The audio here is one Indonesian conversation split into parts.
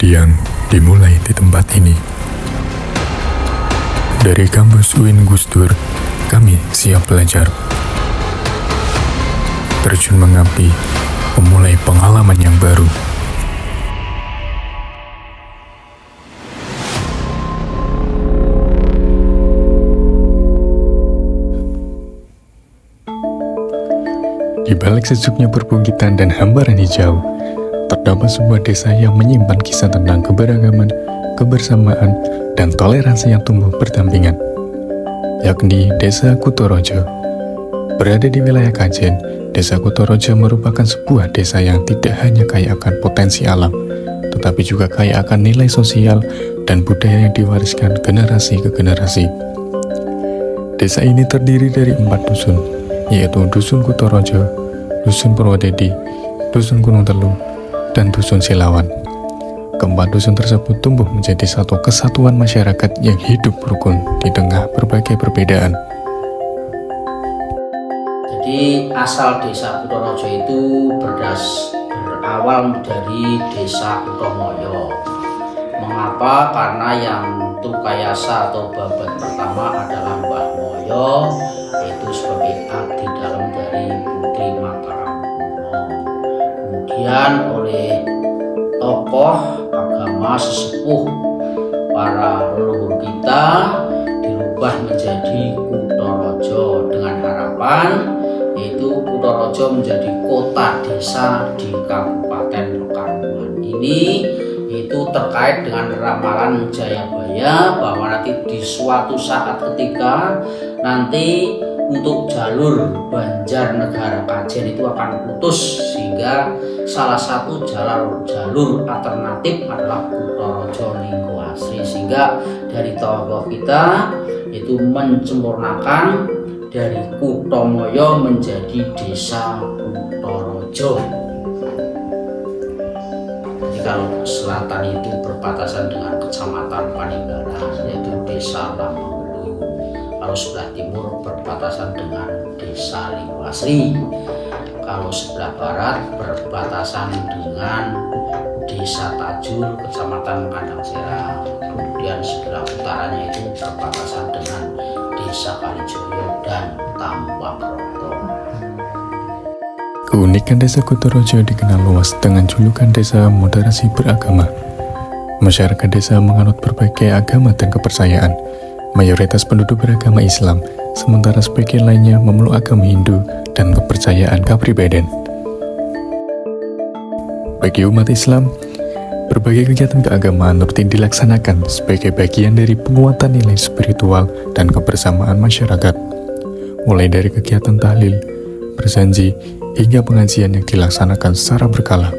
pengabdian dimulai di tempat ini. Dari kampus UIN Gus Dur, kami siap belajar. Terjun mengabdi, memulai pengalaman yang baru. Di balik sejuknya perbukitan dan hamparan hijau, terdapat sebuah desa yang menyimpan kisah tentang keberagaman, kebersamaan, dan toleransi yang tumbuh berdampingan, yakni Desa Kutorojo. Berada di wilayah Kajen, Desa Kutorojo merupakan sebuah desa yang tidak hanya kaya akan potensi alam, tetapi juga kaya akan nilai sosial dan budaya yang diwariskan generasi ke generasi. Desa ini terdiri dari 4 dusun, yaitu Dusun Kutorojo, Dusun Purwodadi, Dusun Gunung Telu, dan Dusun Silawan. Keempat dusun tersebut tumbuh menjadi satu kesatuan masyarakat yang hidup rukun di tengah berbagai perbedaan. Jadi asal Desa Kutorojo itu berawal dari Desa Kutomoyo. Mengapa? Karena yang Tukayasa atau babat pertama adalah Mbah Moyo, yaitu sebagai abdi dalam dari Putri Mataram kuno. Kemudian oleh tokoh agama sesepuh para leluhur kita dirubah menjadi Kutorojo dengan harapan yaitu Kutorojo menjadi kota desa di Kabupaten Pekalongan. Ini itu terkait dengan ramalan Jayabaya bahwa nanti di suatu saat ketika nanti untuk jalur Banjarnegara Kajen itu akan putus, sehingga salah satu jalur alternatif adalah Kutorojo Linggo Asri, sehingga dari tokoh kita itu mencempurnakan dari Kutomoyo menjadi Desa Kutorojo. Jadi kalau selatan itu berbatasan dengan Kecamatan Panigara, yaitu Desa Lamangelu. Kalau sebelah timur berbatasan dengan Desa Linggo Asri. Kalau sebelah barat berbatasan dengan Desa Tajur, Kecamatan Kandang Serang. Kemudian sebelah utaranya itu berbatasan dengan Desa Kalijoyo dan Tambakroto. Keunikan Desa Kutorojo dikenal luas dengan julukan Desa Moderasi Beragama. Masyarakat desa menganut berbagai agama dan kepercayaan. Mayoritas penduduk beragama Islam, sementara sebagian lainnya memeluk agama Hindu dan kepercayaan kepribadian. Bagi umat Islam, berbagai kegiatan keagamaan rutin dilaksanakan sebagai bagian dari penguatan nilai spiritual dan kebersamaan masyarakat, mulai dari kegiatan tahlil, berjanji, hingga pengajian yang dilaksanakan secara berkala.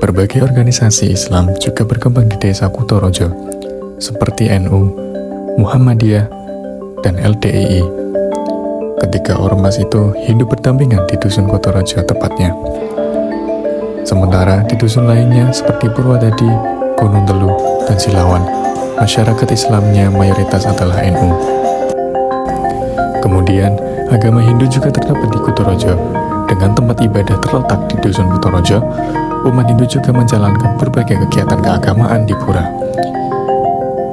Berbagai organisasi Islam juga berkembang di Desa Kutorojo, seperti NU, Muhammadiyah, dan LDII. Ketika ormas itu hidup berdampingan di Dusun Kutorojo tepatnya. Sementara di dusun lainnya seperti Purwodadi, Gunung Telu, dan Silawan, masyarakat Islamnya mayoritas adalah NU. Kemudian, agama Hindu juga terdapat di Kutorojo. Dengan tempat ibadah terletak di Dusun Kutorojo, umat Hindu juga menjalankan berbagai kegiatan keagamaan di pura.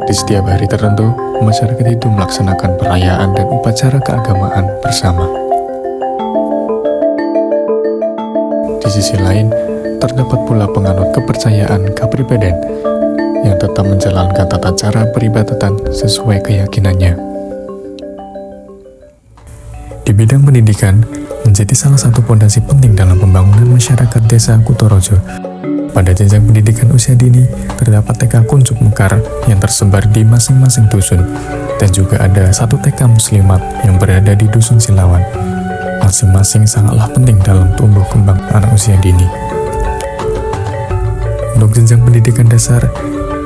Di setiap hari tertentu, masyarakat Hindu melaksanakan perayaan dan upacara keagamaan bersama. Di sisi lain, terdapat pula penganut kepercayaan kepribadian yang tetap menjalankan tata cara peribadatan sesuai keyakinannya. Di bidang pendidikan, menjadi salah satu fondasi penting dalam pembangunan masyarakat Desa Kutorojo. Pada jenjang pendidikan usia dini, terdapat TK Kuncup Mekar yang tersebar di masing-masing dusun, dan juga ada 1 TK Muslimat yang berada di Dusun Silawan. Masing-masing sangatlah penting dalam tumbuh kembang anak usia dini. Untuk jenjang pendidikan dasar,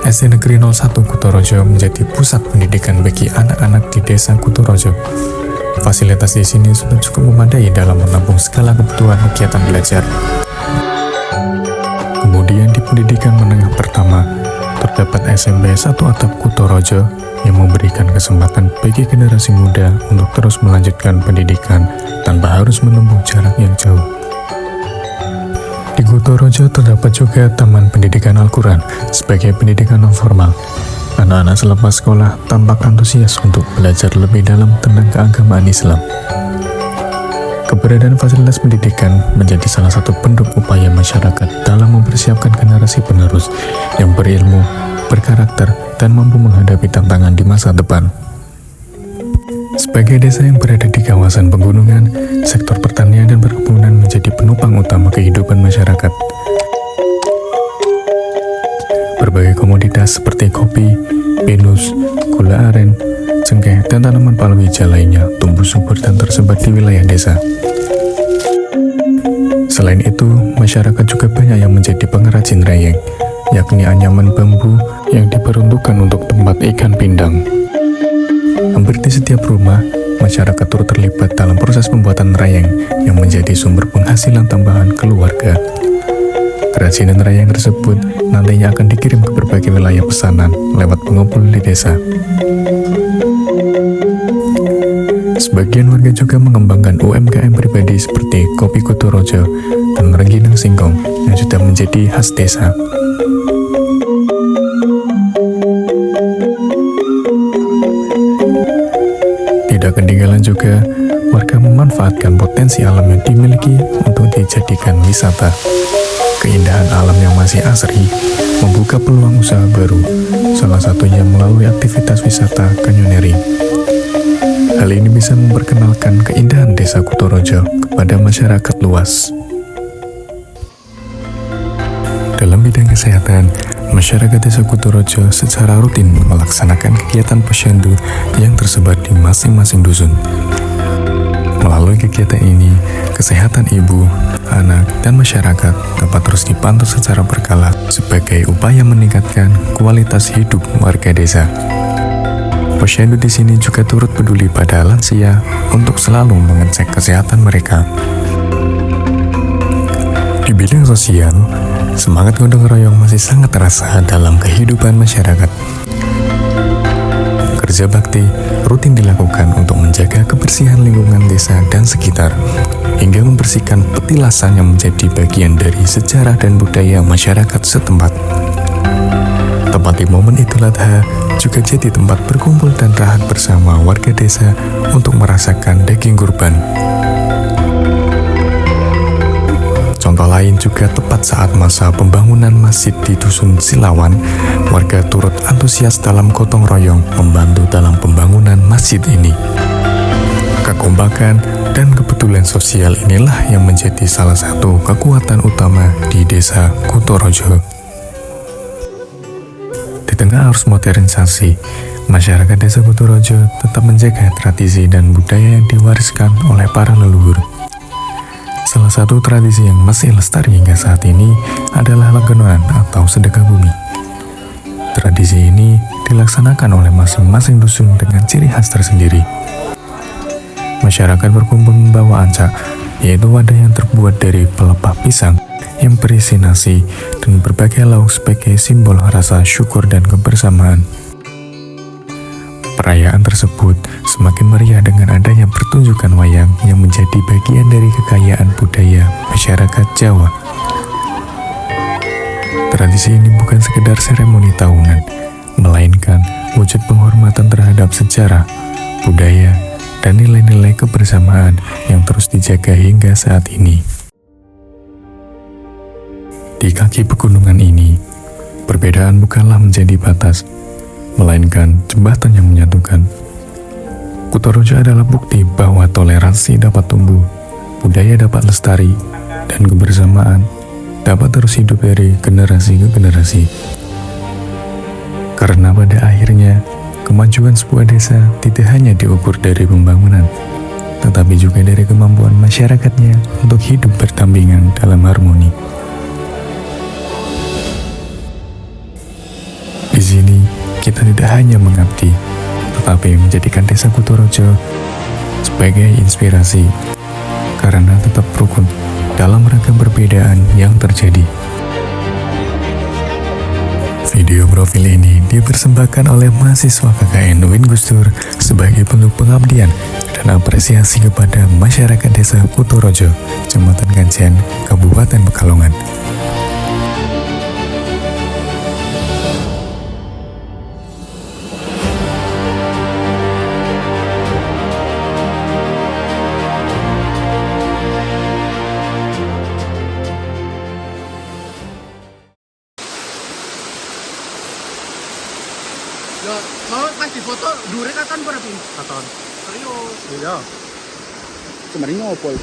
SD Negeri 01 Kutorojo menjadi pusat pendidikan bagi anak-anak di Desa Kutorojo. Fasilitas di sini sudah cukup memadai dalam menampung segala kebutuhan kegiatan belajar. Kemudian di pendidikan menengah pertama, terdapat SMP 1 Atap Kutorojo yang memberikan kesempatan bagi generasi muda untuk terus melanjutkan pendidikan tanpa harus menempuh jarak yang jauh. Di Kutorojo terdapat juga Taman Pendidikan Al-Quran sebagai pendidikan non formal. Anak-anak selepas sekolah tampak antusias untuk belajar lebih dalam tentang keagamaan Islam. Keberadaan fasilitas pendidikan menjadi salah satu bentuk upaya masyarakat dalam mempersiapkan generasi penerus yang berilmu, berkarakter, dan mampu menghadapi tantangan di masa depan. Sebagai desa yang berada di kawasan pegunungan, sektor pertanian dan perkebunan menjadi penopang utama kehidupan masyarakat. Berbagai komoditas seperti kopi, pinus, gula aren, cengkeh, dan tanaman palawija lainnya tumbuh subur dan tersebar di wilayah desa. Selain itu, masyarakat juga banyak yang menjadi pengrajin rayeng, yakni anyaman bambu yang diperuntukkan untuk tempat ikan pindang. Hampir di setiap rumah, masyarakat turut terlibat dalam proses pembuatan rayeng yang menjadi sumber penghasilan tambahan keluarga. Kerajinan rayeng tersebut nantinya akan dikirim ke berbagai wilayah pesanan lewat pengumpul di desa. Sebagian warga juga mengembangkan UMKM pribadi seperti kopi Kutorojo dan rengginang singkong yang sudah menjadi khas desa. Tidak ketinggalan juga, warga memanfaatkan potensi alam yang dimiliki untuk dijadikan wisata. Keindahan alam yang masih asri membuka peluang usaha baru, salah satunya melalui aktivitas wisata canyoneering. Hal ini bisa memperkenalkan keindahan desa Kutorojo kepada masyarakat luas. Dalam bidang kesehatan, masyarakat desa Kutorojo secara rutin melaksanakan kegiatan posyandu yang tersebar di masing-masing dusun. Melalui kegiatan ini, kesehatan ibu, anak, dan masyarakat dapat terus dipantau secara berkala sebagai upaya meningkatkan kualitas hidup warga desa. Posyandu di sini juga turut peduli pada lansia untuk selalu mengecek kesehatan mereka. Di bidang sosial, semangat gotong royong masih sangat terasa dalam kehidupan masyarakat. Kerja bakti rutin dilakukan untuk menjaga kebersihan lingkungan desa dan sekitar, hingga membersihkan petilasan yang menjadi bagian dari sejarah dan budaya masyarakat setempat. Tepat di momen Idul Adha juga jadi tempat berkumpul dan rahat bersama warga desa untuk merasakan daging kurban. Contoh lain juga tepat saat masa pembangunan masjid di Dusun Silawan, warga turut antusias dalam gotong royong membantu dalam pembangunan masjid ini. Kekompakan dan kepedulian sosial inilah yang menjadi salah satu kekuatan utama di desa Kutorojo. Di tengah arus modernisasi, masyarakat desa Kutorojo tetap menjaga tradisi dan budaya yang diwariskan oleh para leluhur. Salah satu tradisi yang masih lestari hingga saat ini adalah Legenoan atau sedekah bumi. Tradisi ini dilaksanakan oleh masing-masing dusun dengan ciri khas tersendiri. Masyarakat berkumpul membawa ancak, yaitu wadah yang terbuat dari pelepah pisang yang berisi nasi dan berbagai lauk sebagai simbol rasa syukur dan kebersamaan. Perayaan tersebut semakin meriah dengan adanya pertunjukan wayang yang menjadi bagian dari kekayaan budaya masyarakat Jawa. Tradisi ini bukan sekedar seremoni tahunan, melainkan wujud penghormatan terhadap sejarah, budaya, dan nilai-nilai kebersamaan yang terus dijaga hingga saat ini. Di kaki pegunungan ini, perbedaan bukanlah menjadi batas, melainkan jembatan yang menyatukan. Kutorojo adalah bukti bahwa toleransi dapat tumbuh, budaya dapat lestari, dan kebersamaan dapat terus hidup dari generasi ke generasi. Karena pada akhirnya, kemajuan sebuah desa tidak hanya diukur dari pembangunan, tetapi juga dari kemampuan masyarakatnya untuk hidup berdampingan dalam harmoni. Di sini, kita tidak hanya mengabdi, tetapi menjadikan desa Kutorojo sebagai inspirasi, karena tetap rukun dalam ragam perbedaan yang terjadi. Video profil ini dipersembahkan oleh mahasiswa KKN UIN Gusdur sebagai bentuk pengabdian dan apresiasi kepada masyarakat desa Kutorojo, Kecamatan Kancian, Kabupaten Pekalongan. Ya, mau pas di foto dure katon berapa? Katon. Serius. Iya. Kemarin ngopol.